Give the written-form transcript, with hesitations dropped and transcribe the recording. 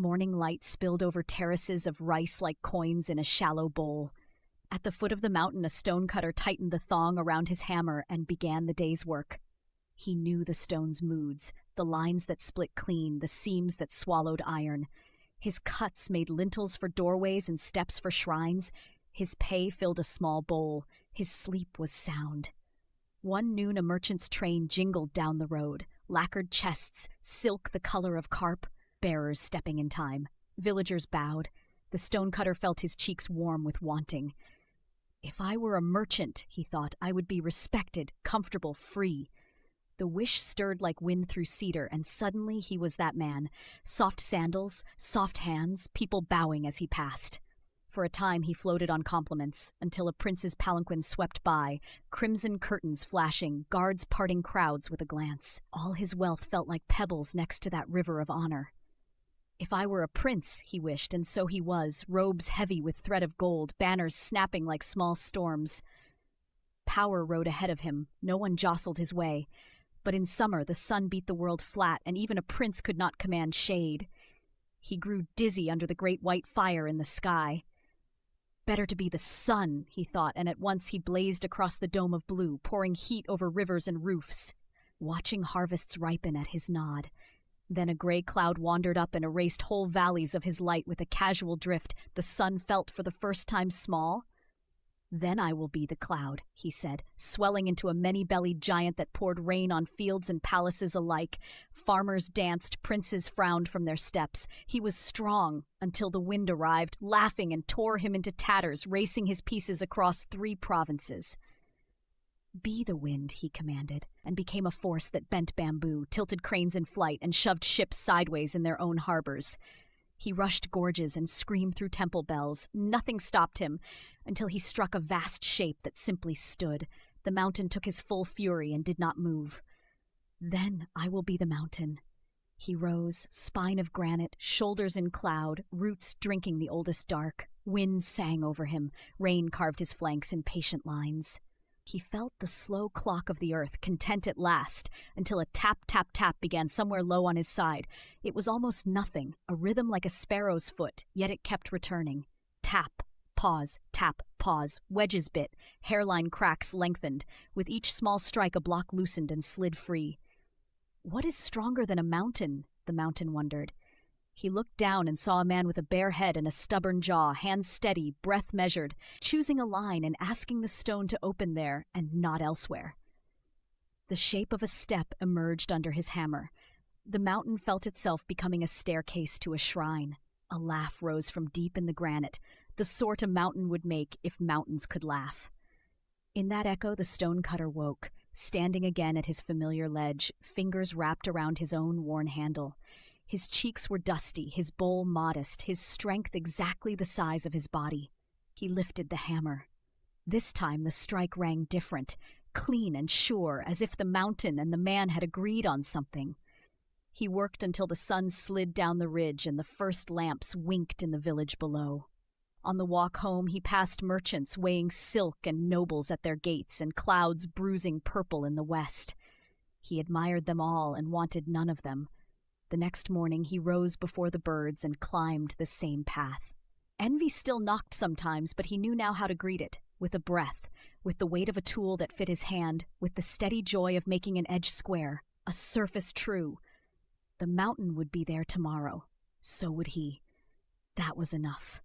Morning light spilled over terraces of rice like coins in a shallow bowl. At the foot of the mountain, a stonecutter tightened the thong around his hammer and began the day's work. He knew the stone's moods, the lines that split clean, the seams that swallowed iron. His cuts made lintels for doorways and steps for shrines. His pay filled a small bowl. His sleep was sound. One noon a merchant's train jingled down the road, lacquered chests, silk the color of carp, bearers stepping in time. Villagers bowed. The stonecutter felt his cheeks warm with wanting. If I were a merchant, he thought, I would be respected, comfortable, free. The wish stirred like wind through cedar, and suddenly he was that man. Soft sandals, soft hands, people bowing as he passed. For a time he floated on compliments, until a prince's palanquin swept by, crimson curtains flashing, guards parting crowds with a glance. All his wealth felt like pebbles next to that river of honor. If I were a prince, he wished, and so he was, robes heavy with thread of gold, banners snapping like small storms. Power rode ahead of him, no one jostled his way. But in summer the sun beat the world flat, and even a prince could not command shade. He grew dizzy under the great white fire in the sky. Better to be the sun, he thought, and at once he blazed across the dome of blue, pouring heat over rivers and roofs, watching harvests ripen at his nod. Then a gray cloud wandered up and erased whole valleys of his light with a casual drift. The sun felt for the first time small. Then I will be the cloud, he said, swelling into a many-bellied giant that poured rain on fields and palaces alike. Farmers danced, princes frowned from their steps. He was strong until the wind arrived, laughing and tore him into tatters, racing his pieces across 3 provinces. Be the wind, he commanded, and became a force that bent bamboo, tilted cranes in flight, and shoved ships sideways in their own harbors. He rushed gorges and screamed through temple bells. Nothing stopped him, until he struck a vast shape that simply stood. The mountain took his full fury and did not move. Then I will be the mountain. He rose, spine of granite, shoulders in cloud, roots drinking the oldest dark. Wind sang over him, rain carved his flanks in patient lines. He felt the slow clock of the earth, content at last, until a tap, tap, tap began somewhere low on his side. It was almost nothing, a rhythm like a sparrow's foot, yet it kept returning. Tap, pause, tap, pause, wedges bit, hairline cracks lengthened. With each small strike a block loosened and slid free. What is stronger than a mountain? The mountain wondered. He looked down and saw a man with a bare head and a stubborn jaw, hands steady, breath measured, choosing a line and asking the stone to open there and not elsewhere. The shape of a step emerged under his hammer. The mountain felt itself becoming a staircase to a shrine. A laugh rose from deep in the granite, the sort a mountain would make if mountains could laugh. In that echo the stonecutter woke, standing again at his familiar ledge, fingers wrapped around his own worn handle. His cheeks were dusty, his bowl modest, his strength exactly the size of his body. He lifted the hammer. This time the strike rang different, clean and sure, as if the mountain and the man had agreed on something. He worked until the sun slid down the ridge and the first lamps winked in the village below. On the walk home he passed merchants weighing silk and nobles at their gates and clouds bruising purple in the west. He admired them all and wanted none of them. The next morning he rose before the birds and climbed the same path. Envy still knocked sometimes, but he knew now how to greet it, with a breath, with the weight of a tool that fit his hand, with the steady joy of making an edge square, a surface true. The mountain would be there tomorrow. So would he. That was enough.